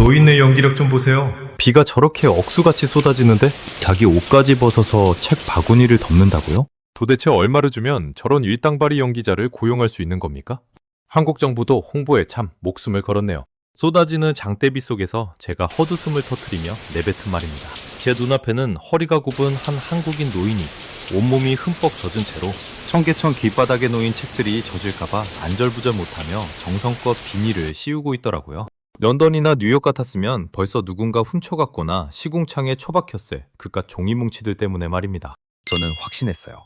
노인네 연기력 좀 보세요. 비가 저렇게 억수같이 쏟아지는데 자기 옷까지 벗어서 책 바구니를 덮는다고요? 도대체 얼마를 주면 저런 일당발이 연기자를 고용할 수 있는 겁니까? 한국 정부도 홍보에 참 목숨을 걸었네요. 쏟아지는 장대비 속에서 제가 헛웃음을 터뜨리며 내뱉은 말입니다. 제 눈앞에는 허리가 굽은 한 한국인 노인이 온몸이 흠뻑 젖은 채로 청계천 길바닥에 놓인 책들이 젖을까봐 안절부절 못하며 정성껏 비닐을 씌우고 있더라고요. 런던이나 뉴욕 같았으면 벌써 누군가 훔쳐갔거나 시궁창에 처박혔을 그깟 종이 뭉치들 때문에 말입니다. 저는 확신했어요.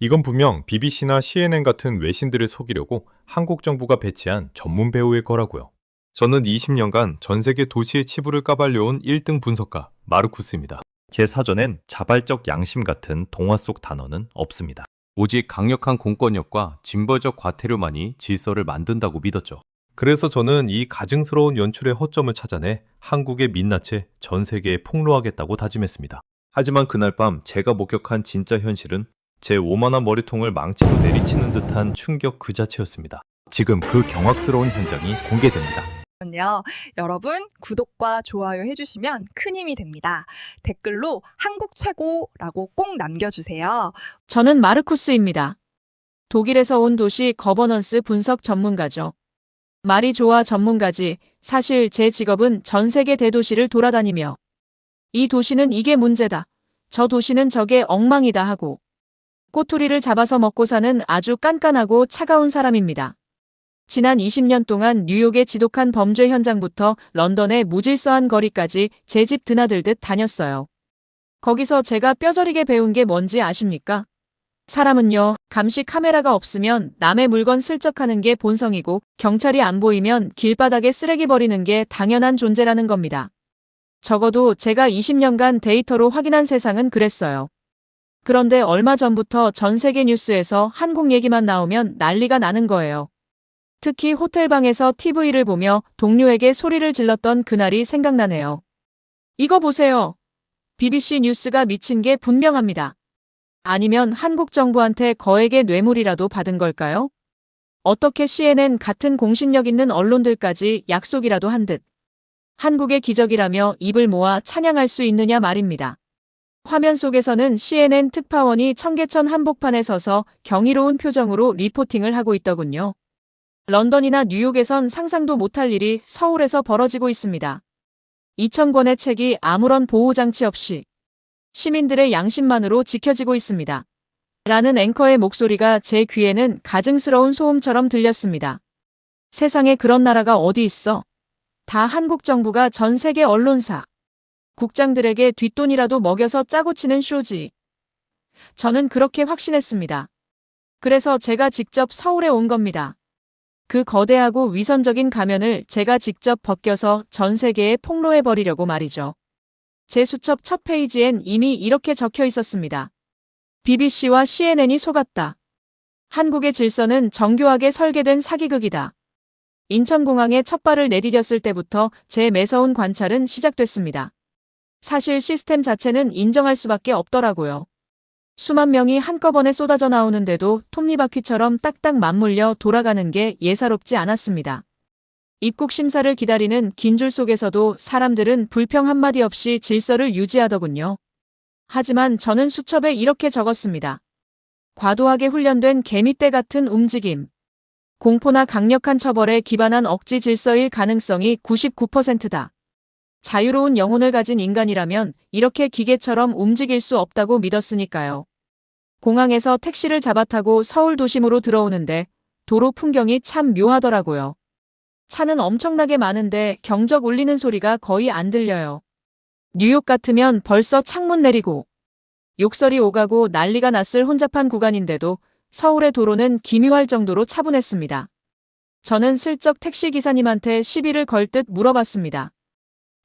이건 분명 BBC나 CNN 같은 외신들을 속이려고 한국 정부가 배치한 전문 배우일 거라고요. 저는 20년간 전 세계 도시의 치부를 까발려온 1등 분석가 마르쿠스입니다. 제 사전엔 자발적 양심 같은 동화 속 단어는 없습니다. 오직 강력한 공권력과 징벌적 과태료만이 질서를 만든다고 믿었죠. 그래서 저는 이 가증스러운 연출의 허점을 찾아내 한국의 민낯을 전 세계에 폭로하겠다고 다짐했습니다. 하지만 그날 밤 제가 목격한 진짜 현실은 제 오만한 머리통을 망치로 내리치는 듯한 충격 그 자체였습니다. 지금 그 경악스러운 현장이 공개됩니다. 여러분 구독과 좋아요 해주시면 큰 힘이 됩니다. 댓글로 한국 최고라고 꼭 남겨주세요. 저는 마르쿠스입니다. 독일에서 온 도시 거버넌스 분석 전문가죠. 말이 좋아 전문가지. 사실 제 직업은 전 세계 대도시를 돌아다니며 이 도시는 이게 문제다, 저 도시는 저게 엉망이다 하고 꼬투리를 잡아서 먹고 사는 아주 깐깐하고 차가운 사람입니다. 지난 20년 동안 뉴욕의 지독한 범죄 현장부터 런던의 무질서한 거리까지 제 집 드나들듯 다녔어요. 거기서 제가 뼈저리게 배운 게 뭔지 아십니까? 사람은요, 감시 카메라가 없으면 남의 물건 슬쩍 하는 게 본성이고 경찰이 안 보이면 길바닥에 쓰레기 버리는 게 당연한 존재라는 겁니다. 적어도 제가 20년간 데이터로 확인한 세상은 그랬어요. 그런데 얼마 전부터 전 세계 뉴스에서 한국 얘기만 나오면 난리가 나는 거예요. 특히 호텔방에서 TV를 보며 동료에게 소리를 질렀던 그날이 생각나네요. 이거 보세요. BBC 뉴스가 미친 게 분명합니다. 아니면 한국 정부한테 거액의 뇌물이라도 받은 걸까요? 어떻게 CNN 같은 공신력 있는 언론들까지 약속이라도 한 듯 한국의 기적이라며 입을 모아 찬양할 수 있느냐 말입니다. 화면 속에서는 CNN 특파원이 청계천 한복판에 서서 경이로운 표정으로 리포팅을 하고 있더군요. 런던이나 뉴욕에선 상상도 못할 일이 서울에서 벌어지고 있습니다. 2,000권의 책이 아무런 보호장치 없이 시민들의 양심만으로 지켜지고 있습니다. 라는 앵커의 목소리가 제 귀에는 가증스러운 소음처럼 들렸습니다. 세상에 그런 나라가 어디 있어? 다 한국 정부가 전 세계 언론사, 국장들에게 뒷돈이라도 먹여서 짜고 치는 쇼지. 저는 그렇게 확신했습니다. 그래서 제가 직접 서울에 온 겁니다. 그 거대하고 위선적인 가면을 제가 직접 벗겨서 전 세계에 폭로해버리려고 말이죠. 제 수첩 첫 페이지엔 이미 이렇게 적혀 있었습니다. BBC와 CNN이 속았다. 한국의 질서는 정교하게 설계된 사기극이다. 인천공항에 첫 발을 내디뎠을 때부터 제 매서운 관찰은 시작됐습니다. 사실 시스템 자체는 인정할 수밖에 없더라고요. 수만 명이 한꺼번에 쏟아져 나오는데도 톱니바퀴처럼 딱딱 맞물려 돌아가는 게 예사롭지 않았습니다. 입국 심사를 기다리는 긴 줄 속에서도 사람들은 불평 한마디 없이 질서를 유지하더군요. 하지만 저는 수첩에 이렇게 적었습니다. 과도하게 훈련된 개미떼 같은 움직임. 공포나 강력한 처벌에 기반한 억지 질서일 가능성이 99%다. 자유로운 영혼을 가진 인간이라면 이렇게 기계처럼 움직일 수 없다고 믿었으니까요. 공항에서 택시를 잡아타고 서울 도심으로 들어오는데 도로 풍경이 참 묘하더라고요. 차는 엄청나게 많은데 경적 울리는 소리가 거의 안 들려요. 뉴욕 같으면 벌써 창문 내리고 욕설이 오가고 난리가 났을 혼잡한 구간인데도 서울의 도로는 기묘할 정도로 차분했습니다. 저는 슬쩍 택시기사님한테 시비를 걸 듯 물어봤습니다.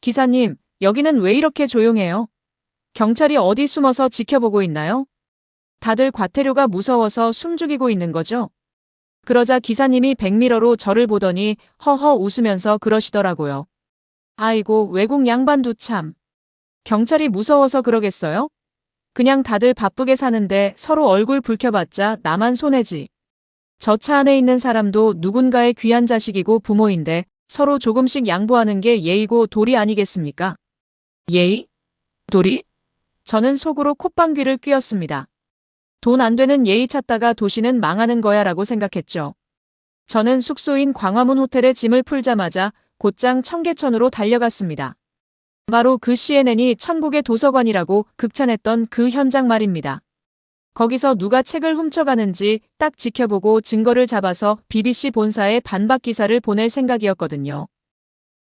기사님, 여기는 왜 이렇게 조용해요? 경찰이 어디 숨어서 지켜보고 있나요? 다들 과태료가 무서워서 숨죽이고 있는 거죠? 그러자 기사님이 백미러로 저를 보더니 허허 웃으면서 그러시더라고요. 아이고, 외국 양반도 참. 경찰이 무서워서 그러겠어요? 그냥 다들 바쁘게 사는데 서로 얼굴 붉혀봤자 나만 손해지. 저 차 안에 있는 사람도 누군가의 귀한 자식이고 부모인데 서로 조금씩 양보하는 게 예의고 도리 아니겠습니까? 예의? 도리? 저는 속으로 콧방귀를 뀌었습니다. 돈 안 되는 예의 찾다가 도시는 망하는 거야 라고 생각했죠. 저는 숙소인 광화문 호텔에 짐을 풀자마자 곧장 청계천으로 달려갔습니다. 바로 그 CNN이 천국의 도서관이라고 극찬했던 그 현장 말입니다. 거기서 누가 책을 훔쳐가는지 딱 지켜보고 증거를 잡아서 BBC 본사에 반박 기사를 보낼 생각이었거든요.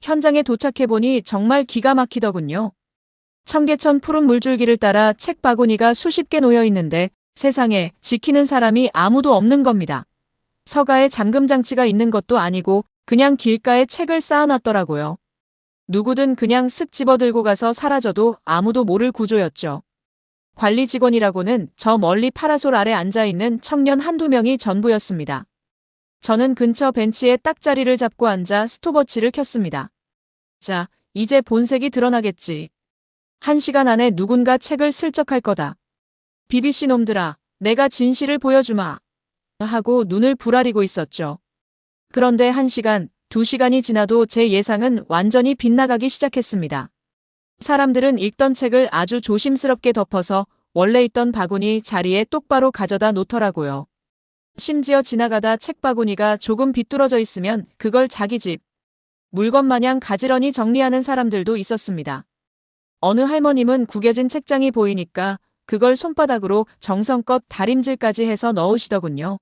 현장에 도착해보니 정말 기가 막히더군요. 청계천 푸른 물줄기를 따라 책 바구니가 수십 개 놓여 있는데 세상에 지키는 사람이 아무도 없는 겁니다. 서가에 잠금 장치가 있는 것도 아니고 그냥 길가에 책을 쌓아놨더라고요. 누구든 그냥 쓱 집어들고 가서 사라져도 아무도 모를 구조였죠. 관리 직원이라고는 저 멀리 파라솔 아래 앉아있는 청년 한두 명이 전부였습니다. 저는 근처 벤치에 딱 자리를 잡고 앉아 스톱워치를 켰습니다. 자, 이제 본색이 드러나겠지. 1시간 안에 누군가 책을 슬쩍할 거다. BBC 놈들아, 내가 진실을 보여주마. 하고 눈을 부라리고 있었죠. 그런데 1시간, 2시간이 지나도 제 예상은 완전히 빗나가기 시작했습니다. 사람들은 읽던 책을 아주 조심스럽게 덮어서 원래 있던 바구니 자리에 똑바로 가져다 놓더라고요. 심지어 지나가다 책 바구니가 조금 비뚤어져 있으면 그걸 자기 집 물건 마냥 가지런히 정리하는 사람들도 있었습니다. 어느 할머님은 구겨진 책장이 보이니까 그걸 손바닥으로 정성껏 다림질까지 해서 넣으시더군요.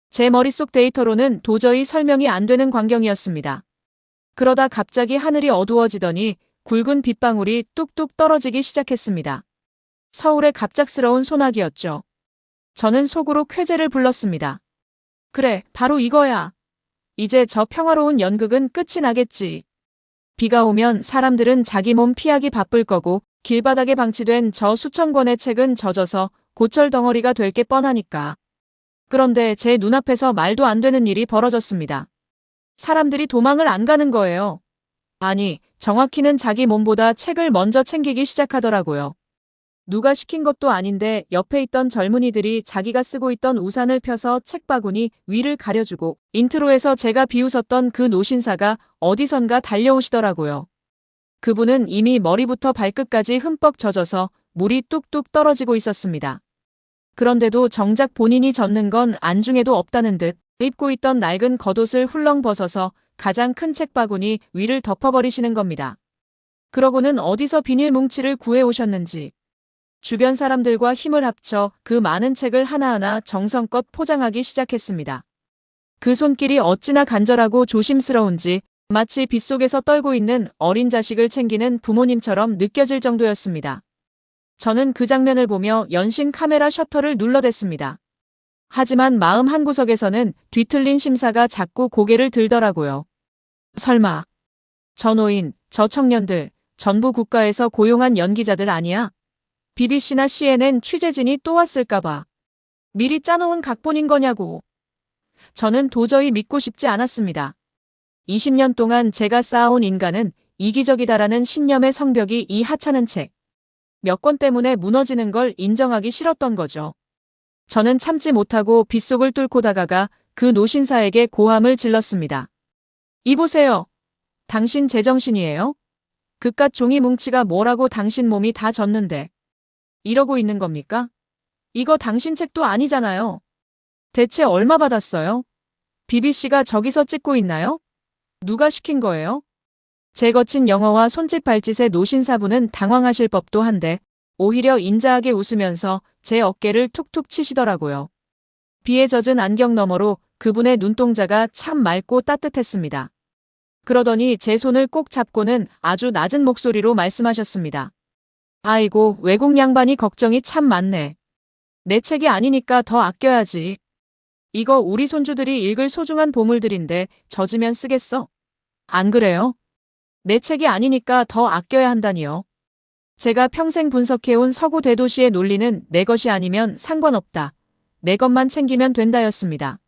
제 머릿속 데이터로는 도저히 설명이 안 되는 광경이었습니다. 그러다 갑자기 하늘이 어두워지더니 굵은 빗방울이 뚝뚝 떨어지기 시작했습니다. 서울의 갑작스러운 소나기였죠. 저는 속으로 쾌재를 불렀습니다. 그래, 바로 이거야. 이제 저 평화로운 연극은 끝이 나겠지. 비가 오면 사람들은 자기 몸 피하기 바쁠 거고 길바닥에 방치된 저 수천 권의 책은 젖어서 고철 덩어리가 될 게 뻔하니까. 그런데 제 눈앞에서 말도 안 되는 일이 벌어졌습니다. 사람들이 도망을 안 가는 거예요. 아니, 정확히는 자기 몸보다 책을 먼저 챙기기 시작하더라고요. 누가 시킨 것도 아닌데 옆에 있던 젊은이들이 자기가 쓰고 있던 우산을 펴서 책바구니 위를 가려주고 인트로에서 제가 비웃었던 그 노신사가 어디선가 달려오시더라고요. 그분은 이미 머리부터 발끝까지 흠뻑 젖어서 물이 뚝뚝 떨어지고 있었습니다. 그런데도 정작 본인이 젖는 건 안중에도 없다는 듯 입고 있던 낡은 겉옷을 훌렁 벗어서 가장 큰 책바구니 위를 덮어버리시는 겁니다. 그러고는 어디서 비닐 뭉치를 구해오셨는지 주변 사람들과 힘을 합쳐 그 많은 책을 하나하나 정성껏 포장하기 시작했습니다. 그 손길이 어찌나 간절하고 조심스러운지 마치 빗속에서 떨고 있는 어린 자식을 챙기는 부모님처럼 느껴질 정도였습니다. 저는 그 장면을 보며 연신 카메라 셔터를 눌러댔습니다. 하지만 마음 한구석에서는 뒤틀린 심사가 자꾸 고개를 들더라고요. 설마 저 노인, 저 청년들 전부 국가에서 고용한 연기자들 아니야? BBC나 CNN 취재진이 또 왔을까봐 미리 짜놓은 각본인 거냐고. 저는 도저히 믿고 싶지 않았습니다. 20년 동안 제가 쌓아온 인간은 이기적이다라는 신념의 성벽이 이 하찮은 책 몇 권 때문에 무너지는 걸 인정하기 싫었던 거죠. 저는 참지 못하고 빗속을 뚫고 다가가 그 노신사에게 고함을 질렀습니다. 이보세요. 당신 제정신이에요? 그깟 종이 뭉치가 뭐라고 당신 몸이 다 젖는데 이러고 있는 겁니까? 이거 당신 책도 아니잖아요. 대체 얼마 받았어요? BBC가 저기서 찍고 있나요? 누가 시킨 거예요? 제 거친 영어와 손짓 발짓에 노신사분은 당황하실 법도 한데 오히려 인자하게 웃으면서 제 어깨를 툭툭 치시더라고요. 비에 젖은 안경 너머로 그분의 눈동자가 참 맑고 따뜻했습니다. 그러더니 제 손을 꼭 잡고는 아주 낮은 목소리로 말씀하셨습니다. 아이고, 외국 양반이 걱정이 참 많네. 내 책이 아니니까 더 아껴야지. 이거 우리 손주들이 읽을 소중한 보물들인데 젖으면 쓰겠어? 안 그래요? 내 책이 아니니까 더 아껴야 한다니요. 제가 평생 분석해온 서구 대도시의 논리는 내 것이 아니면 상관없다. 내 것만 챙기면 된다였습니다.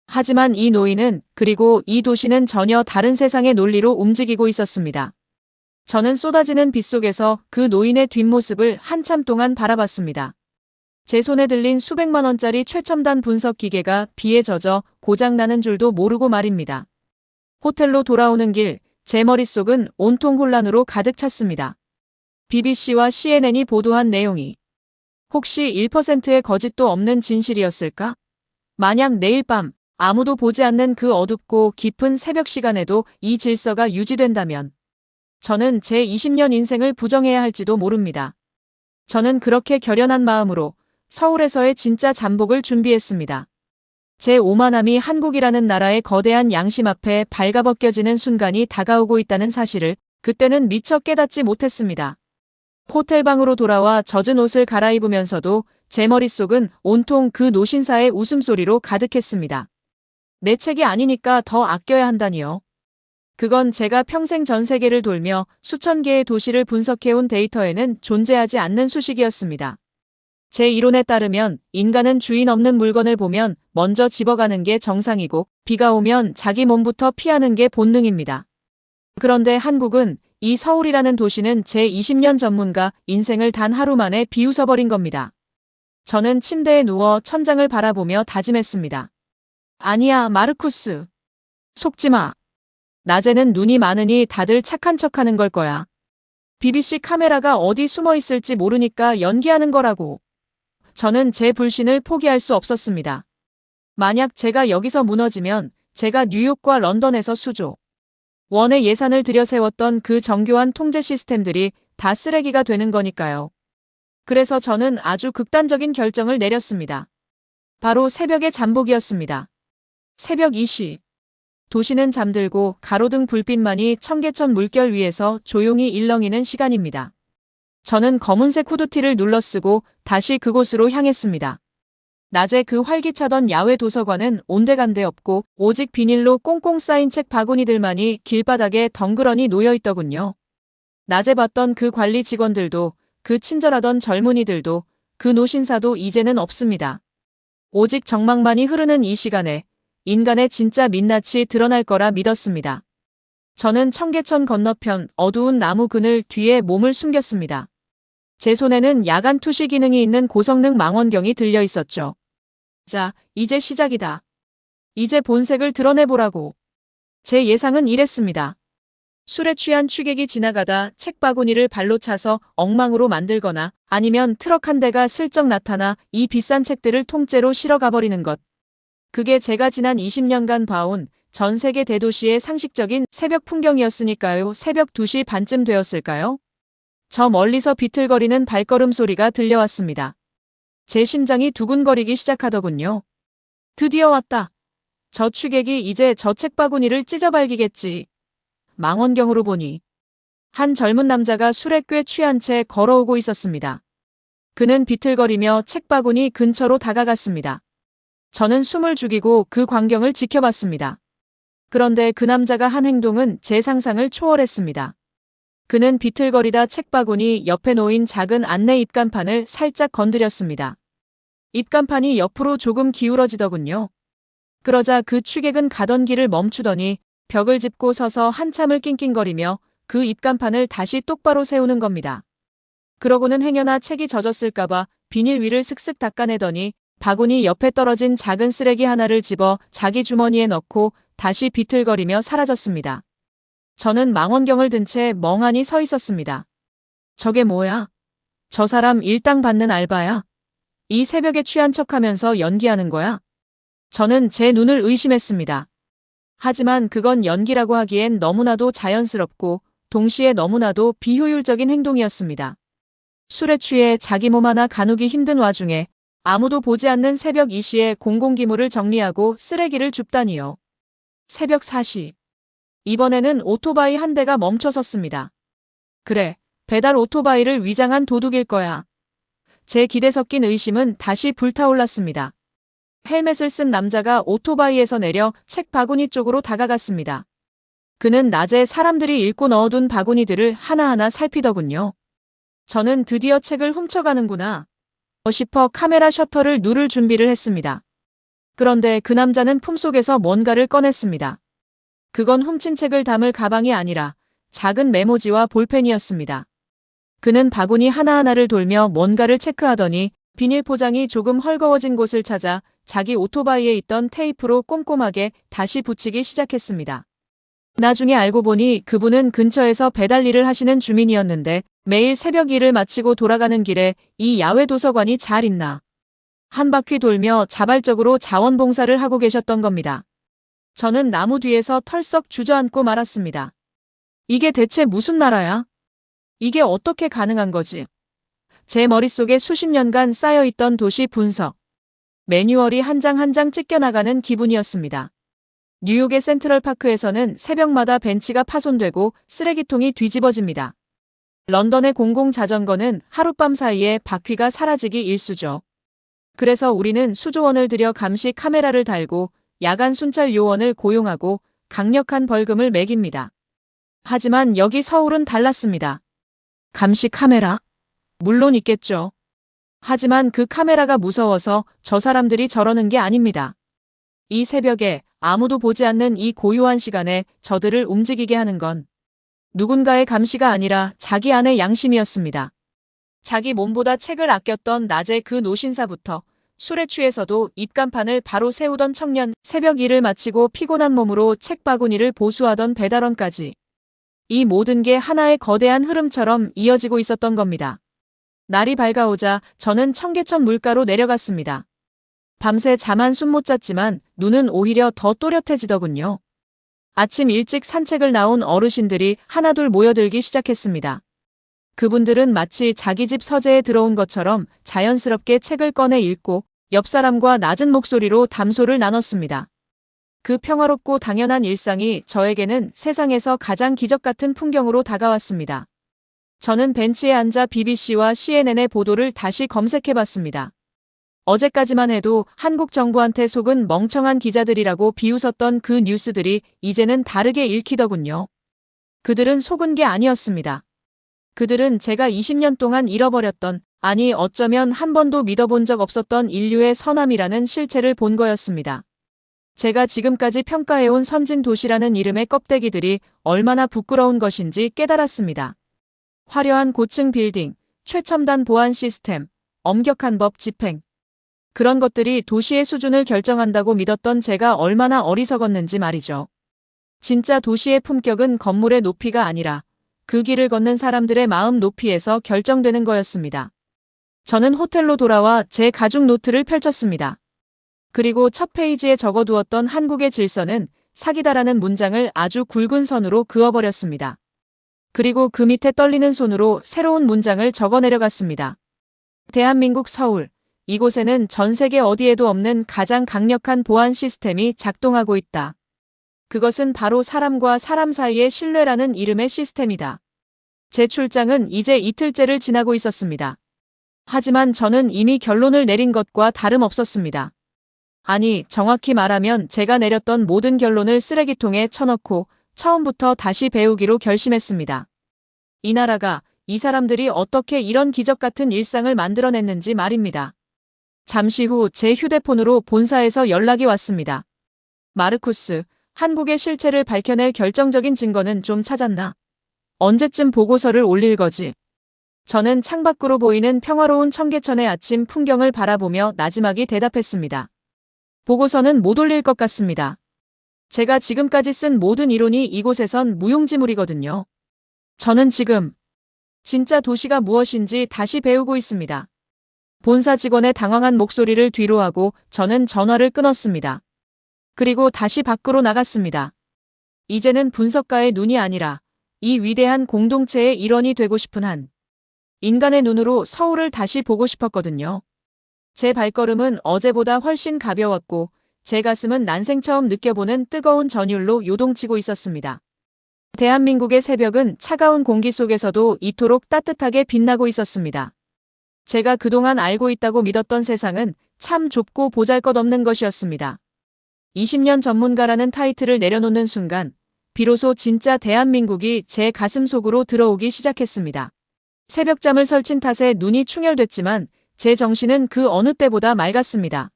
하지만 이 노인은 그리고 이 도시는 전혀 다른 세상의 논리로 움직이고 있었습니다. 저는 쏟아지는 빗속에서 그 노인의 뒷모습을 한참 동안 바라봤습니다. 제 손에 들린 수백만 원짜리 최첨단 분석 기계가 비에 젖어 고장나는 줄도 모르고 말입니다. 호텔로 돌아오는 길, 제 머릿속은 온통 혼란으로 가득 찼습니다. BBC와 CNN이 보도한 내용이 혹시 1%의 거짓도 없는 진실이었을까? 만약 내일 밤 아무도 보지 않는 그 어둡고 깊은 새벽 시간에도 이 질서가 유지된다면 저는 제 20년 인생을 부정해야 할지도 모릅니다. 저는 그렇게 결연한 마음으로 서울에서의 진짜 잠복을 준비했습니다. 제 오만함이 한국이라는 나라의 거대한 양심 앞에 발가벗겨지는 순간이 다가오고 있다는 사실을 그때는 미처 깨닫지 못했습니다. 호텔방으로 돌아와 젖은 옷을 갈아입으면서도 제 머릿속은 온통 그 노신사의 웃음소리로 가득했습니다. 내 책이 아니니까 더 아껴야 한다니요. 그건 제가 평생 전 세계를 돌며 수천 개의 도시를 분석해온 데이터에는 존재하지 않는 수식이었습니다. 제 이론에 따르면 인간은 주인 없는 물건을 보면 먼저 집어가는 게 정상이고 비가 오면 자기 몸부터 피하는 게 본능입니다. 그런데 한국은 이 서울이라는 도시는 제 20년 전문가 인생을 단 하루 만에 비웃어버린 겁니다. 저는 침대에 누워 천장을 바라보며 다짐했습니다. 아니야, 마르쿠스. 속지 마. 낮에는 눈이 많으니 다들 착한 척하는 걸 거야. BBC 카메라가 어디 숨어 있을지 모르니까 연기하는 거라고. 저는 제 불신을 포기할 수 없었습니다. 만약 제가 여기서 무너지면 제가 뉴욕과 런던에서 수조 원의 예산을 들여세웠던 그 정교한 통제 시스템들이 다 쓰레기가 되는 거니까요. 그래서 저는 아주 극단적인 결정을 내렸습니다. 바로 새벽의 잠복이었습니다. 새벽 2시. 도시는 잠들고 가로등 불빛만이 청계천 물결 위에서 조용히 일렁이는 시간입니다. 저는 검은색 후드티를 눌러쓰고 다시 그곳으로 향했습니다. 낮에 그 활기차던 야외 도서관은 온데간데 없고 오직 비닐로 꽁꽁 쌓인 책 바구니들만이 길바닥에 덩그러니 놓여 있더군요. 낮에 봤던 그 관리 직원들도 그 친절하던 젊은이들도 그 노신사도 이제는 없습니다. 오직 정막만이 흐르는 이 시간에 인간의 진짜 민낯이 드러날 거라 믿었습니다. 저는 청계천 건너편 어두운 나무 그늘 뒤에 몸을 숨겼습니다. 제 손에는 야간 투시 기능이 있는 고성능 망원경이 들려 있었죠. 자, 이제 시작이다. 이제 본색을 드러내보라고. 제 예상은 이랬습니다. 술에 취한 취객이 지나가다 책 바구니를 발로 차서 엉망으로 만들거나 아니면 트럭 한 대가 슬쩍 나타나 이 비싼 책들을 통째로 실어 가버리는 것. 그게 제가 지난 20년간 봐온 전 세계 대도시의 상식적인 새벽 풍경이었으니까요. 새벽 2시 반쯤 되었을까요? 저 멀리서 비틀거리는 발걸음 소리가 들려왔습니다. 제 심장이 두근거리기 시작하더군요. 드디어 왔다. 저 취객이 이제 저 책바구니를 찢어발기겠지. 망원경으로 보니 한 젊은 남자가 술에 꽤 취한 채 걸어오고 있었습니다. 그는 비틀거리며 책바구니 근처로 다가갔습니다. 저는 숨을 죽이고 그 광경을 지켜봤습니다. 그런데 그 남자가 한 행동은 제 상상을 초월했습니다. 그는 비틀거리다 책바구니 옆에 놓인 작은 안내 입간판을 살짝 건드렸습니다. 입간판이 옆으로 조금 기울어지더군요. 그러자 그 취객은 가던 길을 멈추더니 벽을 짚고 서서 한참을 낑낑거리며 그 입간판을 다시 똑바로 세우는 겁니다. 그러고는 행여나 책이 젖었을까봐 비닐 위를 슥슥 닦아내더니 바구니 옆에 떨어진 작은 쓰레기 하나를 집어 자기 주머니에 넣고 다시 비틀거리며 사라졌습니다. 저는 망원경을 든 채 멍하니 서 있었습니다. 저게 뭐야? 저 사람 일당 받는 알바야? 이 새벽에 취한 척하면서 연기하는 거야? 저는 제 눈을 의심했습니다. 하지만 그건 연기라고 하기엔 너무나도 자연스럽고 동시에 너무나도 비효율적인 행동이었습니다. 술에 취해 자기 몸 하나 가누기 힘든 와중에 아무도 보지 않는 새벽 2시에 공공기물을 정리하고 쓰레기를 줍다니요. 새벽 4시. 이번에는 오토바이 한 대가 멈춰 섰습니다. 그래, 배달 오토바이를 위장한 도둑일 거야. 제 기대 섞인 의심은 다시 불타올랐습니다. 헬멧을 쓴 남자가 오토바이에서 내려 책 바구니 쪽으로 다가갔습니다. 그는 낮에 사람들이 읽고 넣어둔 바구니들을 하나하나 살피더군요. 저는 드디어 책을 훔쳐가는구나 싶어 카메라 셔터를 누를 준비를 했습니다. 그런데 그 남자는 품속에서 뭔가를 꺼냈습니다. 그건 훔친 책을 담을 가방이 아니라 작은 메모지와 볼펜이었습니다. 그는 바구니 하나하나를 돌며 뭔가를 체크하더니 비닐 포장이 조금 헐거워진 곳을 찾아 자기 오토바이에 있던 테이프로 꼼꼼하게 다시 붙이기 시작했습니다. 나중에 알고 보니 그분은 근처에서 배달 일을 하시는 주민이었는데 매일 새벽 일을 마치고 돌아가는 길에 이 야외 도서관이 잘 있나 한 바퀴 돌며 자발적으로 자원봉사를 하고 계셨던 겁니다. 저는 나무 뒤에서 털썩 주저앉고 말았습니다. 이게 대체 무슨 나라야? 이게 어떻게 가능한 거지? 제 머릿속에 수십 년간 쌓여있던 도시 분석, 매뉴얼이 한 장 한 장 찢겨나가는 기분이었습니다. 뉴욕의 센트럴파크에서는 새벽마다 벤치가 파손되고 쓰레기통이 뒤집어집니다. 런던의 공공자전거는 하룻밤 사이에 바퀴가 사라지기 일쑤죠. 그래서 우리는 수조 원을 들여 감시 카메라를 달고 야간 순찰 요원을 고용하고 강력한 벌금을 매깁니다. 하지만 여기 서울은 달랐습니다. 감시 카메라? 물론 있겠죠. 하지만 그 카메라가 무서워서 저 사람들이 저러는 게 아닙니다. 이 새벽에 아무도 보지 않는 이 고요한 시간에 저들을 움직이게 하는 건 누군가의 감시가 아니라 자기 안의 양심이었습니다. 자기 몸보다 책을 아꼈던 낮의 그 노신사부터 술에 취해서도 입간판을 바로 세우던 청년, 새벽 일을 마치고 피곤한 몸으로 책 바구니를 보수하던 배달원까지 이 모든 게 하나의 거대한 흐름처럼 이어지고 있었던 겁니다. 날이 밝아오자 저는 청계천 물가로 내려갔습니다. 밤새 잠 한숨 못 잤지만 눈은 오히려 더 또렷해지더군요. 아침 일찍 산책을 나온 어르신들이 하나둘 모여들기 시작했습니다. 그분들은 마치 자기 집 서재에 들어온 것처럼 자연스럽게 책을 꺼내 읽고 옆 사람과 낮은 목소리로 담소를 나눴습니다. 그 평화롭고 당연한 일상이 저에게는 세상에서 가장 기적 같은 풍경으로 다가왔습니다. 저는 벤치에 앉아 BBC와 CNN의 보도를 다시 검색해봤습니다. 어제까지만 해도 한국 정부한테 속은 멍청한 기자들이라고 비웃었던 그 뉴스들이 이제는 다르게 읽히더군요. 그들은 속은 게 아니었습니다. 그들은 제가 20년 동안 잃어버렸던, 아니 어쩌면 한 번도 믿어본 적 없었던 인류의 선함이라는 실체를 본 거였습니다. 제가 지금까지 평가해온 선진 도시라는 이름의 껍데기들이 얼마나 부끄러운 것인지 깨달았습니다. 화려한 고층 빌딩, 최첨단 보안 시스템, 엄격한 법 집행. 그런 것들이 도시의 수준을 결정한다고 믿었던 제가 얼마나 어리석었는지 말이죠. 진짜 도시의 품격은 건물의 높이가 아니라 그 길을 걷는 사람들의 마음 높이에서 결정되는 거였습니다. 저는 호텔로 돌아와 제 가죽 노트를 펼쳤습니다. 그리고 첫 페이지에 적어두었던 한국의 질서는 사기다라는 문장을 아주 굵은 선으로 그어버렸습니다. 그리고 그 밑에 떨리는 손으로 새로운 문장을 적어 내려갔습니다. 대한민국 서울. 이곳에는 전 세계 어디에도 없는 가장 강력한 보안 시스템이 작동하고 있다. 그것은 바로 사람과 사람 사이의 신뢰라는 이름의 시스템이다. 제 출장은 이제 이틀째를 지나고 있었습니다. 하지만 저는 이미 결론을 내린 것과 다름없었습니다. 아니, 정확히 말하면 제가 내렸던 모든 결론을 쓰레기통에 쳐넣고 처음부터 다시 배우기로 결심했습니다. 이 나라가, 이 사람들이 어떻게 이런 기적 같은 일상을 만들어냈는지 말입니다. 잠시 후 제 휴대폰으로 본사에서 연락이 왔습니다. 마르쿠스, 한국의 실체를 밝혀낼 결정적인 증거는 좀 찾았나? 언제쯤 보고서를 올릴 거지? 저는 창밖으로 보이는 평화로운 청계천의 아침 풍경을 바라보며 나지막이 대답했습니다. 보고서는 못 올릴 것 같습니다. 제가 지금까지 쓴 모든 이론이 이곳에선 무용지물이거든요. 저는 지금 진짜 도시가 무엇인지 다시 배우고 있습니다. 본사 직원의 당황한 목소리를 뒤로하고 저는 전화를 끊었습니다. 그리고 다시 밖으로 나갔습니다. 이제는 분석가의 눈이 아니라 이 위대한 공동체의 일원이 되고 싶은 한 인간의 눈으로 서울을 다시 보고 싶었거든요. 제 발걸음은 어제보다 훨씬 가벼웠고 제 가슴은 난생 처음 느껴보는 뜨거운 전율로 요동치고 있었습니다. 대한민국의 새벽은 차가운 공기 속에서도 이토록 따뜻하게 빛나고 있었습니다. 제가 그동안 알고 있다고 믿었던 세상은 참 좁고 보잘것없는 것이었습니다. 20년 전문가라는 타이틀을 내려놓는 순간 비로소 진짜 대한민국이 제 가슴 속으로 들어오기 시작했습니다. 새벽잠을 설친 탓에 눈이 충혈됐지만 제 정신은 그 어느 때보다 맑았습니다.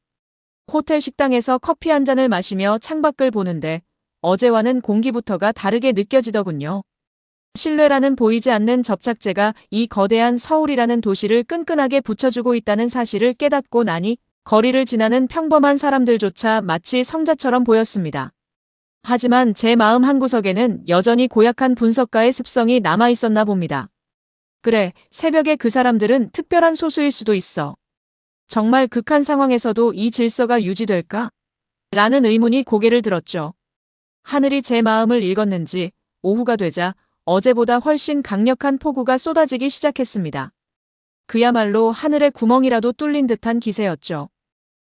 호텔 식당에서 커피 한 잔을 마시며 창밖을 보는데 어제와는 공기부터가 다르게 느껴지더군요. 신뢰라는 보이지 않는 접착제가 이 거대한 서울이라는 도시를 끈끈하게 붙여주고 있다는 사실을 깨닫고 나니 거리를 지나는 평범한 사람들조차 마치 성자처럼 보였습니다. 하지만 제 마음 한구석에는 여전히 고약한 분석가의 습성이 남아 있었나 봅니다. 그래, 새벽에 그 사람들은 특별한 소수일 수도 있어. 정말 극한 상황에서도 이 질서가 유지될까? 라는 의문이 고개를 들었죠. 하늘이 제 마음을 읽었는지 오후가 되자 어제보다 훨씬 강력한 폭우가 쏟아지기 시작했습니다. 그야말로 하늘에 구멍이라도 뚫린 듯한 기세였죠.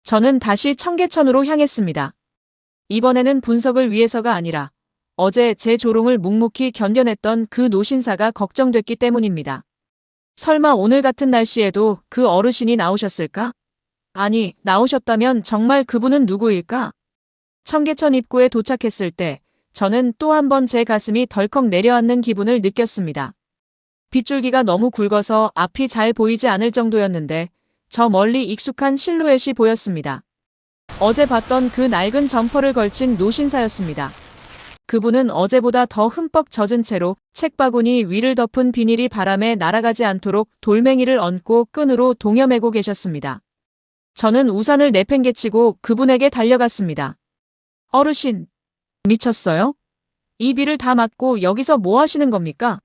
저는 다시 청계천으로 향했습니다. 이번에는 분석을 위해서가 아니라 어제 제 조롱을 묵묵히 견뎌냈던 그 노신사가 걱정됐기 때문입니다. 설마 오늘 같은 날씨에도 그 어르신이 나오셨을까? 아니, 나오셨다면 정말 그분은 누구일까? 청계천 입구에 도착했을 때 저는 또 한 번 제 가슴이 덜컥 내려앉는 기분을 느꼈습니다. 빗줄기가 너무 굵어서 앞이 잘 보이지 않을 정도였는데 저 멀리 익숙한 실루엣이 보였습니다. 어제 봤던 그 낡은 점퍼를 걸친 노신사였습니다. 그분은 어제보다 더 흠뻑 젖은 채로 책바구니 위를 덮은 비닐이 바람에 날아가지 않도록 돌멩이를 얹고 끈으로 동여매고 계셨습니다. 저는 우산을 내팽개치고 그분에게 달려갔습니다. 어르신, 미쳤어요? 이 비를 다 맞고 여기서 뭐 하시는 겁니까?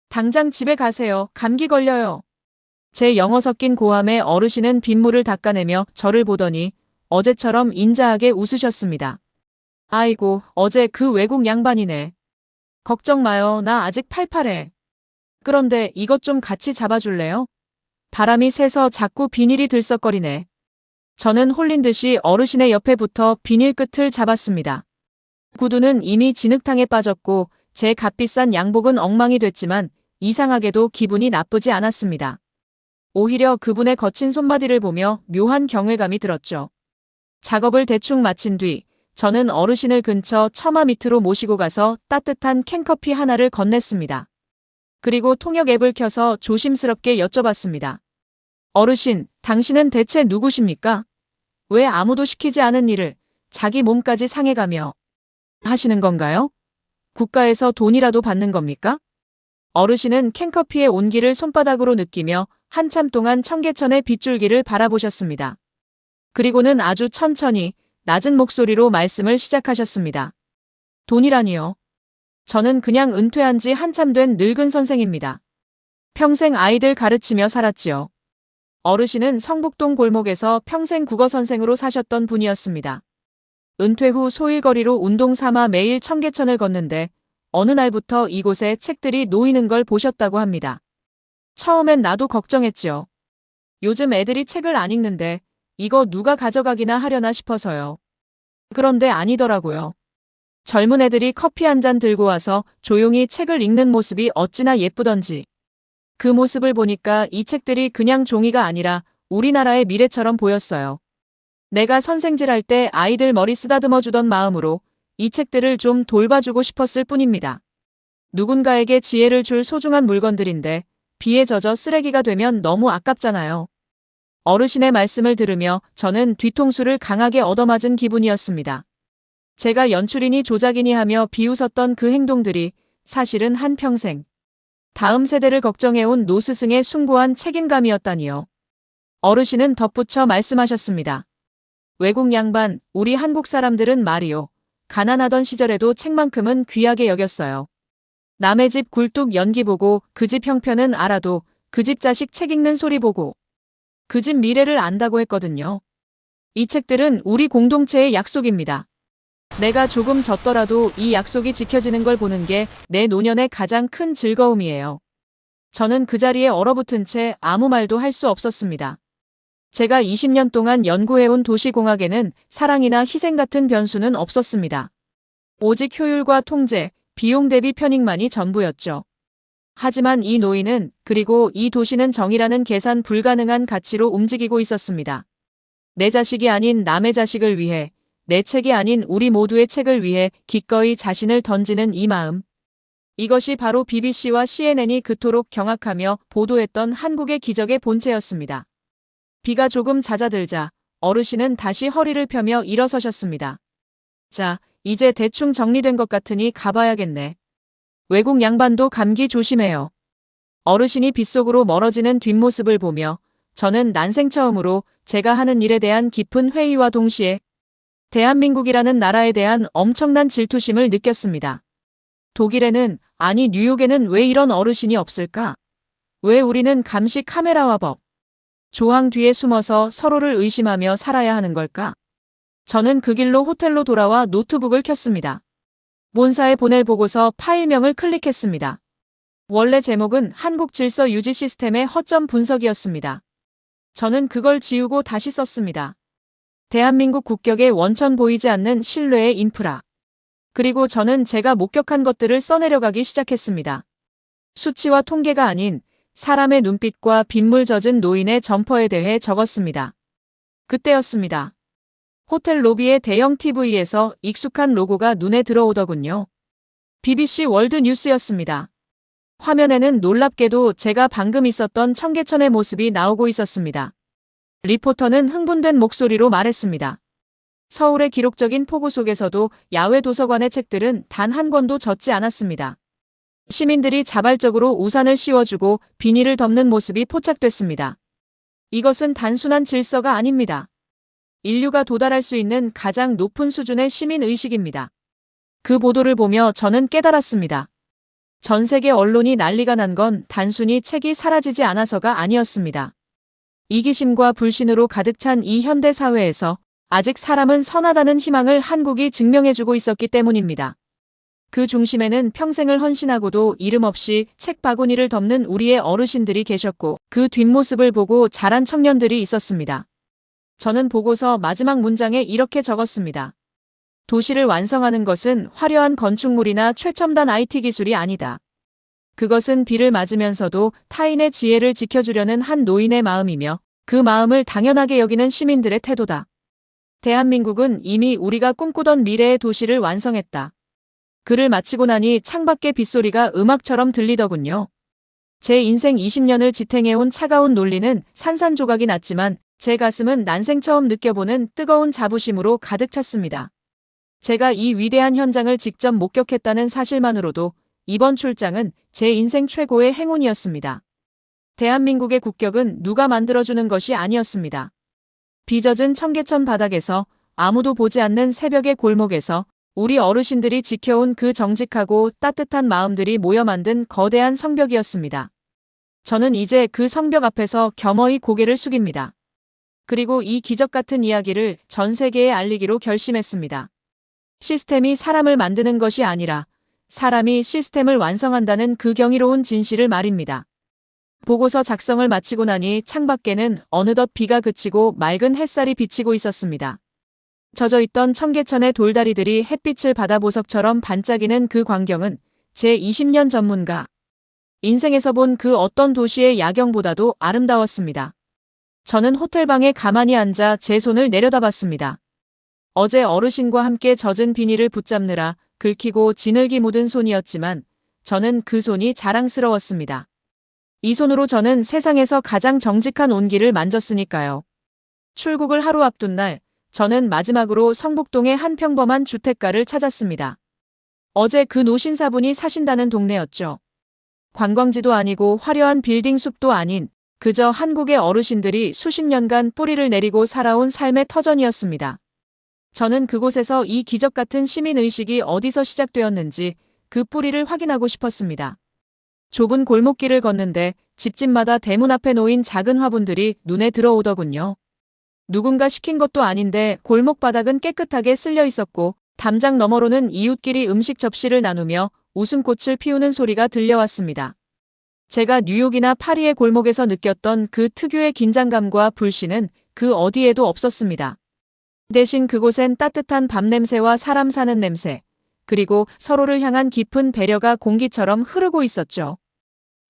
당장 집에 가세요. 감기 걸려요. 제 영어 섞인 고함에 어르신은 빗물을 닦아내며 저를 보더니 어제처럼 인자하게 웃으셨습니다. 아이고, 어제 그 외국 양반이네. 걱정 마요. 나 아직 팔팔해. 그런데 이것 좀 같이 잡아줄래요? 바람이 세서 자꾸 비닐이 들썩거리네. 저는 홀린 듯이 어르신의 옆에 붙어 비닐 끝을 잡았습니다. 구두는 이미 진흙탕에 빠졌고 제 값비싼 양복은 엉망이 됐지만 이상하게도 기분이 나쁘지 않았습니다. 오히려 그분의 거친 손마디를 보며 묘한 경외감이 들었죠. 작업을 대충 마친 뒤 저는 어르신을 근처 처마 밑으로 모시고 가서 따뜻한 캔커피 하나를 건넸습니다. 그리고 통역 앱을 켜서 조심스럽게 여쭤봤습니다. 어르신, 당신은 대체 누구십니까? 왜 아무도 시키지 않은 일을 자기 몸까지 상해가며 하시는 건가요? 국가에서 돈이라도 받는 겁니까? 어르신은 캔커피의 온기를 손바닥으로 느끼며 한참 동안 청계천의 빗줄기를 바라보셨습니다. 그리고는 아주 천천히 낮은 목소리로 말씀을 시작하셨습니다. 돈이라니요. 저는 그냥 은퇴한 지 한참 된 늙은 선생입니다. 평생 아이들 가르치며 살았지요. 어르신은 성북동 골목에서 평생 국어 선생으로 사셨던 분이었습니다. 은퇴 후 소일거리로 운동 삼아 매일 청계천을 걷는데 어느 날부터 이곳에 책들이 놓이는 걸 보셨다고 합니다. 처음엔 나도 걱정했지요. 요즘 애들이 책을 안 읽는데 이거 누가 가져가기나 하려나 싶어서요. 그런데 아니더라고요. 젊은 애들이 커피 한 잔 들고 와서 조용히 책을 읽는 모습이 어찌나 예쁘던지. 그 모습을 보니까 이 책들이 그냥 종이가 아니라 우리나라의 미래처럼 보였어요. 내가 선생질할 때 아이들 머리 쓰다듬어 주던 마음으로 이 책들을 좀 돌봐주고 싶었을 뿐입니다. 누군가에게 지혜를 줄 소중한 물건들인데 비에 젖어 쓰레기가 되면 너무 아깝잖아요. 어르신의 말씀을 들으며 저는 뒤통수를 강하게 얻어맞은 기분이었습니다. 제가 연출이니 조작이니 하며 비웃었던 그 행동들이 사실은 한평생 다음 세대를 걱정해온 노스승의 숭고한 책임감이었다니요. 어르신은 덧붙여 말씀하셨습니다. 외국 양반, 우리 한국 사람들은 말이요. 가난하던 시절에도 책만큼은 귀하게 여겼어요. 남의 집 굴뚝 연기 보고 그 집 형편은 알아도 그 집 자식 책 읽는 소리 보고 그 집 미래를 안다고 했거든요. 이 책들은 우리 공동체의 약속입니다. 내가 조금 졌더라도 이 약속이 지켜지는 걸 보는 게 내 노년의 가장 큰 즐거움이에요. 저는 그 자리에 얼어붙은 채 아무 말도 할 수 없었습니다. 제가 20년 동안 연구해온 도시공학에는 사랑이나 희생 같은 변수는 없었습니다. 오직 효율과 통제, 비용 대비 편익만이 전부였죠. 하지만 이 노인은 그리고 이 도시는 정의라는 계산 불가능한 가치로 움직이고 있었습니다. 내 자식이 아닌 남의 자식을 위해, 내 책이 아닌 우리 모두의 책을 위해 기꺼이 자신을 던지는 이 마음. 이것이 바로 BBC와 CNN이 그토록 경악하며 보도했던 한국의 기적의 본체였습니다. 비가 조금 잦아들자 어르신은 다시 허리를 펴며 일어서셨습니다. 자, 이제 대충 정리된 것 같으니 가봐야겠네. 외국 양반도 감기 조심해요. 어르신이 빗속으로 멀어지는 뒷모습을 보며 저는 난생 처음으로 제가 하는 일에 대한 깊은 회의와 동시에 대한민국이라는 나라에 대한 엄청난 질투심을 느꼈습니다. 독일에는, 아니 뉴욕에는 왜 이런 어르신이 없을까? 왜 우리는 감시 카메라와 법, 조항 뒤에 숨어서 서로를 의심하며 살아야 하는 걸까? 저는 그 길로 호텔로 돌아와 노트북을 켰습니다. 본사에 보낼 보고서 파일명을 클릭했습니다. 원래 제목은 한국 질서 유지 시스템의 허점 분석이었습니다. 저는 그걸 지우고 다시 썼습니다. 대한민국 국격에 원천 보이지 않는 신뢰의 인프라. 그리고 저는 제가 목격한 것들을 써내려가기 시작했습니다. 수치와 통계가 아닌 사람의 눈빛과 빗물 젖은 노인의 점퍼에 대해 적었습니다. 그때였습니다. 호텔 로비의 대형 TV에서 익숙한 로고가 눈에 들어오더군요. BBC 월드 뉴스였습니다. 화면에는 놀랍게도 제가 방금 있었던 청계천의 모습이 나오고 있었습니다. 리포터는 흥분된 목소리로 말했습니다. 서울의 기록적인 폭우 속에서도 야외 도서관의 책들은 단 한 권도 젖지 않았습니다. 시민들이 자발적으로 우산을 씌워주고 비닐을 덮는 모습이 포착됐습니다. 이것은 단순한 질서가 아닙니다. 인류가 도달할 수 있는 가장 높은 수준의 시민의식입니다. 그 보도를 보며 저는 깨달았습니다. 전 세계 언론이 난리가 난 건 단순히 책이 사라지지 않아서가 아니었습니다. 이기심과 불신으로 가득 찬 이 현대 사회에서 아직 사람은 선하다는 희망을 한국이 증명해주고 있었기 때문입니다. 그 중심에는 평생을 헌신하고도 이름 없이 책 바구니를 덮는 우리의 어르신들이 계셨고 그 뒷모습을 보고 자란 청년들이 있었습니다. 저는 보고서 마지막 문장에 이렇게 적었습니다. 도시를 완성하는 것은 화려한 건축물이나 최첨단 IT 기술이 아니다. 그것은 비를 맞으면서도 타인의 지혜를 지켜주려는 한 노인의 마음이며 그 마음을 당연하게 여기는 시민들의 태도다. 대한민국은 이미 우리가 꿈꾸던 미래의 도시를 완성했다. 글을 마치고 나니 창밖의 빗소리가 음악처럼 들리더군요. 제 인생 20년을 지탱해온 차가운 논리는 산산조각이 났지만 제 가슴은 난생 처음 느껴보는 뜨거운 자부심으로 가득 찼습니다. 제가 이 위대한 현장을 직접 목격했다는 사실만으로도 이번 출장은 제 인생 최고의 행운이었습니다. 대한민국의 국격은 누가 만들어주는 것이 아니었습니다. 비젖은 청계천 바닥에서 아무도 보지 않는 새벽의 골목에서 우리 어르신들이 지켜온 그 정직하고 따뜻한 마음들이 모여 만든 거대한 성벽이었습니다. 저는 이제 그 성벽 앞에서 겸허히 고개를 숙입니다. 그리고 이 기적 같은 이야기를 전 세계에 알리기로 결심했습니다. 시스템이 사람을 만드는 것이 아니라 사람이 시스템을 완성한다는 그 경이로운 진실을 말입니다. 보고서 작성을 마치고 나니 창밖에는 어느덧 비가 그치고 맑은 햇살이 비치고 있었습니다. 젖어있던 청계천의 돌다리들이 햇빛을 받아 보석처럼 반짝이는 그 광경은 제 20년 전문가 인생에서 본 그 어떤 도시의 야경보다도 아름다웠습니다. 저는 호텔방에 가만히 앉아 제 손을 내려다봤습니다. 어제 어르신과 함께 젖은 비닐을 붙잡느라 긁히고 진흙이 묻은 손이었지만 저는 그 손이 자랑스러웠습니다. 이 손으로 저는 세상에서 가장 정직한 온기를 만졌으니까요. 출국을 하루 앞둔 날 저는 마지막으로 성북동의 한 평범한 주택가를 찾았습니다. 어제 그 노신사분이 사신다는 동네였죠. 관광지도 아니고 화려한 빌딩 숲도 아닌 그저 한국의 어르신들이 수십 년간 뿌리를 내리고 살아온 삶의 터전이었습니다. 저는 그곳에서 이 기적 같은 시민의식이 어디서 시작되었는지 그 뿌리를 확인하고 싶었습니다. 좁은 골목길을 걷는데 집집마다 대문 앞에 놓인 작은 화분들이 눈에 들어오더군요. 누군가 시킨 것도 아닌데 골목 바닥은 깨끗하게 쓸려 있었고 담장 너머로는 이웃끼리 음식 접시를 나누며 웃음꽃을 피우는 소리가 들려왔습니다. 제가 뉴욕이나 파리의 골목에서 느꼈던 그 특유의 긴장감과 불신은 그 어디에도 없었습니다. 대신 그곳엔 따뜻한 밤 냄새와 사람 사는 냄새, 그리고 서로를 향한 깊은 배려가 공기처럼 흐르고 있었죠.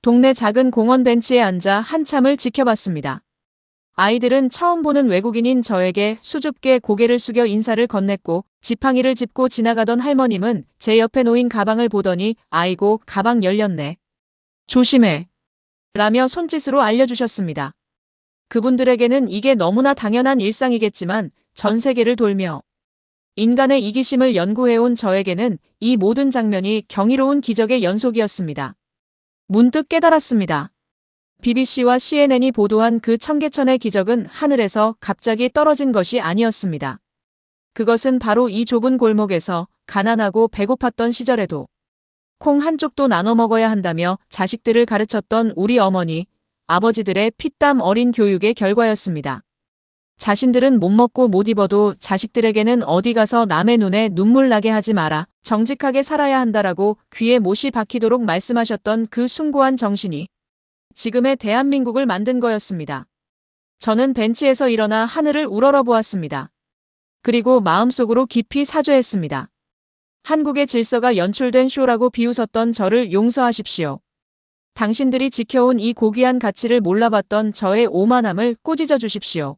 동네 작은 공원 벤치에 앉아 한참을 지켜봤습니다. 아이들은 처음 보는 외국인인 저에게 수줍게 고개를 숙여 인사를 건넸고 지팡이를 짚고 지나가던 할머님은 제 옆에 놓인 가방을 보더니 아이고 가방 열렸네. 조심해. 라며 손짓으로 알려주셨습니다. 그분들에게는 이게 너무나 당연한 일상이겠지만 전 세계를 돌며 인간의 이기심을 연구해온 저에게는 이 모든 장면이 경이로운 기적의 연속이었습니다. 문득 깨달았습니다. BBC와 CNN이 보도한 그 청계천의 기적은 하늘에서 갑자기 떨어진 것이 아니었습니다. 그것은 바로 이 좁은 골목에서 가난하고 배고팠던 시절에도 콩 한 쪽도 나눠 먹어야 한다며 자식들을 가르쳤던 우리 어머니, 아버지들의 피땀 어린 교육의 결과였습니다. 자신들은 못 먹고 못 입어도 자식들에게는 어디 가서 남의 눈에 눈물 나게 하지 마라, 정직하게 살아야 한다라고 귀에 못이 박히도록 말씀하셨던 그 숭고한 정신이 지금의 대한민국을 만든 거였습니다. 저는 벤치에서 일어나 하늘을 우러러 보았습니다. 그리고 마음속으로 깊이 사죄했습니다. 한국의 질서가 연출된 쇼라고 비웃었던 저를 용서하십시오. 당신들이 지켜온 이 고귀한 가치를 몰라봤던 저의 오만함을 꾸짖어 주십시오.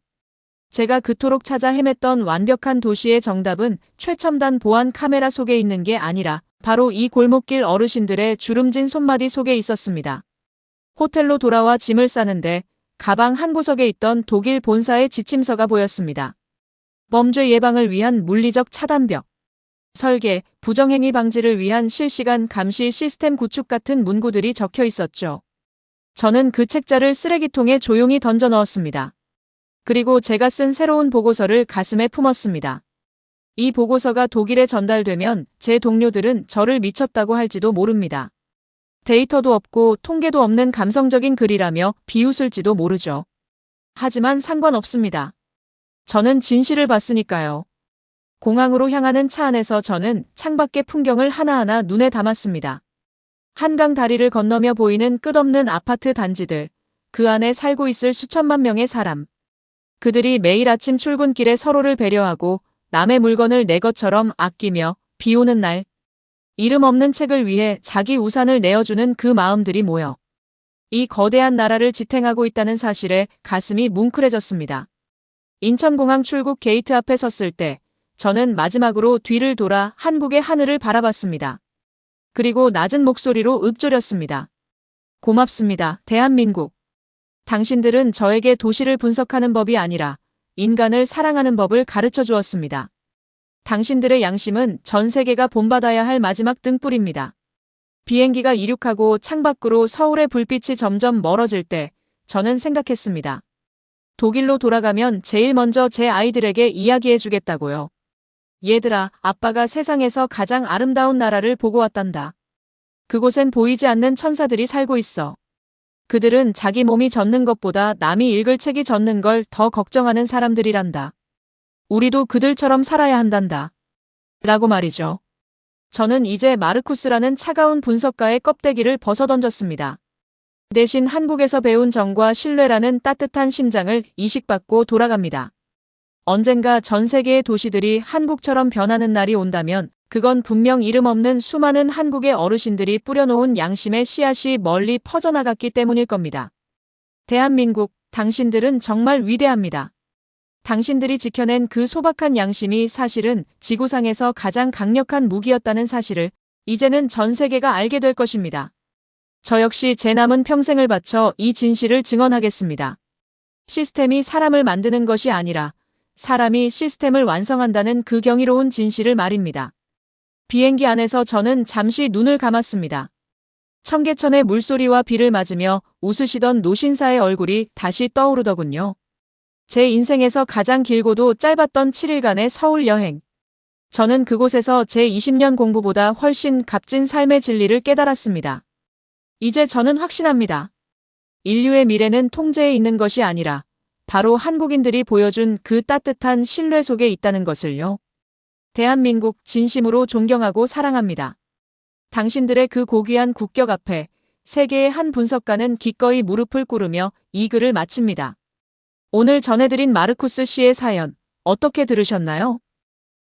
제가 그토록 찾아 헤맸던 완벽한 도시의 정답은 최첨단 보안 카메라 속에 있는 게 아니라 바로 이 골목길 어르신들의 주름진 손마디 속에 있었습니다. 호텔로 돌아와 짐을 싸는데 가방 한 구석에 있던 독일 본사의 지침서가 보였습니다. 범죄 예방을 위한 물리적 차단벽, 설계, 부정행위 방지를 위한 실시간 감시 시스템 구축 같은 문구들이 적혀 있었죠. 저는 그 책자를 쓰레기통에 조용히 던져 넣었습니다. 그리고 제가 쓴 새로운 보고서를 가슴에 품었습니다. 이 보고서가 독일에 전달되면 제 동료들은 저를 미쳤다고 할지도 모릅니다. 데이터도 없고 통계도 없는 감성적인 글이라며 비웃을지도 모르죠. 하지만 상관없습니다. 저는 진실을 봤으니까요. 공항으로 향하는 차 안에서 저는 창밖의 풍경을 하나하나 눈에 담았습니다. 한강 다리를 건너며 보이는 끝없는 아파트 단지들, 그 안에 살고 있을 수천만 명의 사람. 그들이 매일 아침 출근길에 서로를 배려하고 남의 물건을 내 것처럼 아끼며 비 오는 날 이름 없는 책을 위해 자기 우산을 내어주는 그 마음들이 모여 이 거대한 나라를 지탱하고 있다는 사실에 가슴이 뭉클해졌습니다. 인천공항 출국 게이트 앞에 섰을 때 저는 마지막으로 뒤를 돌아 한국의 하늘을 바라봤습니다. 그리고 낮은 목소리로 읊조렸습니다. 고맙습니다, 대한민국. 당신들은 저에게 도시를 분석하는 법이 아니라 인간을 사랑하는 법을 가르쳐 주었습니다. 당신들의 양심은 전 세계가 본받아야 할 마지막 등불입니다. 비행기가 이륙하고 창밖으로 서울의 불빛이 점점 멀어질 때 저는 생각했습니다. 독일로 돌아가면 제일 먼저 제 아이들에게 이야기해 주겠다고요. 얘들아, 아빠가 세상에서 가장 아름다운 나라를 보고 왔단다. 그곳엔 보이지 않는 천사들이 살고 있어. 그들은 자기 몸이 젖는 것보다 남이 읽을 책이 젖는 걸 더 걱정하는 사람들이란다. 우리도 그들처럼 살아야 한단다. 라고 말이죠. 저는 이제 마르쿠스라는 차가운 분석가의 껍데기를 벗어던졌습니다. 대신 한국에서 배운 정과 신뢰라는 따뜻한 심장을 이식받고 돌아갑니다. 언젠가 전 세계의 도시들이 한국처럼 변하는 날이 온다면 그건 분명 이름 없는 수많은 한국의 어르신들이 뿌려놓은 양심의 씨앗이 멀리 퍼져나갔기 때문일 겁니다. 대한민국, 당신들은 정말 위대합니다. 당신들이 지켜낸 그 소박한 양심이 사실은 지구상에서 가장 강력한 무기였다는 사실을 이제는 전 세계가 알게 될 것입니다. 저 역시 제 남은 평생을 바쳐 이 진실을 증언하겠습니다. 시스템이 사람을 만드는 것이 아니라 사람이 시스템을 완성한다는 그 경이로운 진실을 말입니다. 비행기 안에서 저는 잠시 눈을 감았습니다. 청계천의 물소리와 비를 맞으며 웃으시던 노신사의 얼굴이 다시 떠오르더군요. 제 인생에서 가장 길고도 짧았던 7일간의 서울 여행. 저는 그곳에서 제 20년 공부보다 훨씬 값진 삶의 진리를 깨달았습니다. 이제 저는 확신합니다. 인류의 미래는 통제에 있는 것이 아니라 바로 한국인들이 보여준 그 따뜻한 신뢰 속에 있다는 것을요. 대한민국 진심으로 존경하고 사랑합니다. 당신들의 그 고귀한 국격 앞에 세계의 한 분석가는 기꺼이 무릎을 꿇으며 이 글을 마칩니다. 오늘 전해드린 마르쿠스 씨의 사연, 어떻게 들으셨나요?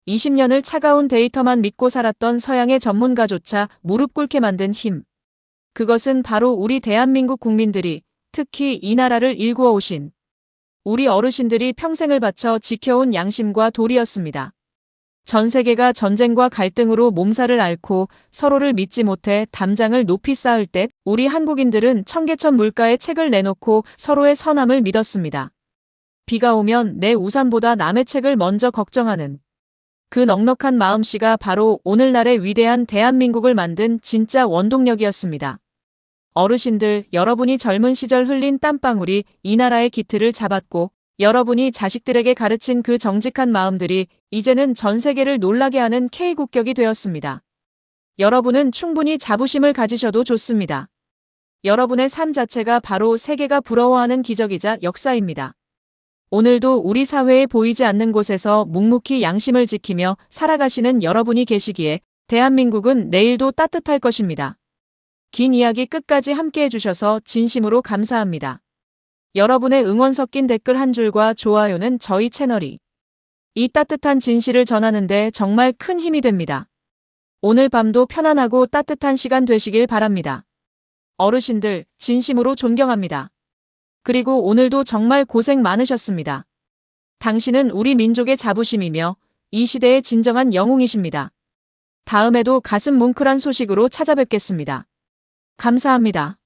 20년을 차가운 데이터만 믿고 살았던 서양의 전문가조차 무릎 꿇게 만든 힘. 그것은 바로 우리 대한민국 국민들이, 특히 이 나라를 일구어 오신 우리 어르신들이 평생을 바쳐 지켜온 양심과 도리였습니다. 전 세계가 전쟁과 갈등으로 몸살을 앓고 서로를 믿지 못해 담장을 높이 쌓을 때 우리 한국인들은 청계천 물가에 책을 내놓고 서로의 선함을 믿었습니다. 비가 오면 내 우산보다 남의 책을 먼저 걱정하는 그 넉넉한 마음씨가 바로 오늘날의 위대한 대한민국을 만든 진짜 원동력이었습니다. 어르신들, 여러분이 젊은 시절 흘린 땀방울이 이 나라의 기틀을 잡았고 여러분이 자식들에게 가르친 그 정직한 마음들이 이제는 전 세계를 놀라게 하는 K국격이 되었습니다. 여러분은 충분히 자부심을 가지셔도 좋습니다. 여러분의 삶 자체가 바로 세계가 부러워하는 기적이자 역사입니다. 오늘도 우리 사회에 보이지 않는 곳에서 묵묵히 양심을 지키며 살아가시는 여러분이 계시기에 대한민국은 내일도 따뜻할 것입니다. 긴 이야기 끝까지 함께 해주셔서 진심으로 감사합니다. 여러분의 응원 섞인 댓글 한 줄과 좋아요는 저희 채널이 이 따뜻한 진실을 전하는 데 정말 큰 힘이 됩니다. 오늘 밤도 편안하고 따뜻한 시간 되시길 바랍니다. 어르신들 진심으로 존경합니다. 그리고 오늘도 정말 고생 많으셨습니다. 당신은 우리 민족의 자부심이며 이 시대의 진정한 영웅이십니다. 다음에도 가슴 뭉클한 소식으로 찾아뵙겠습니다. 감사합니다.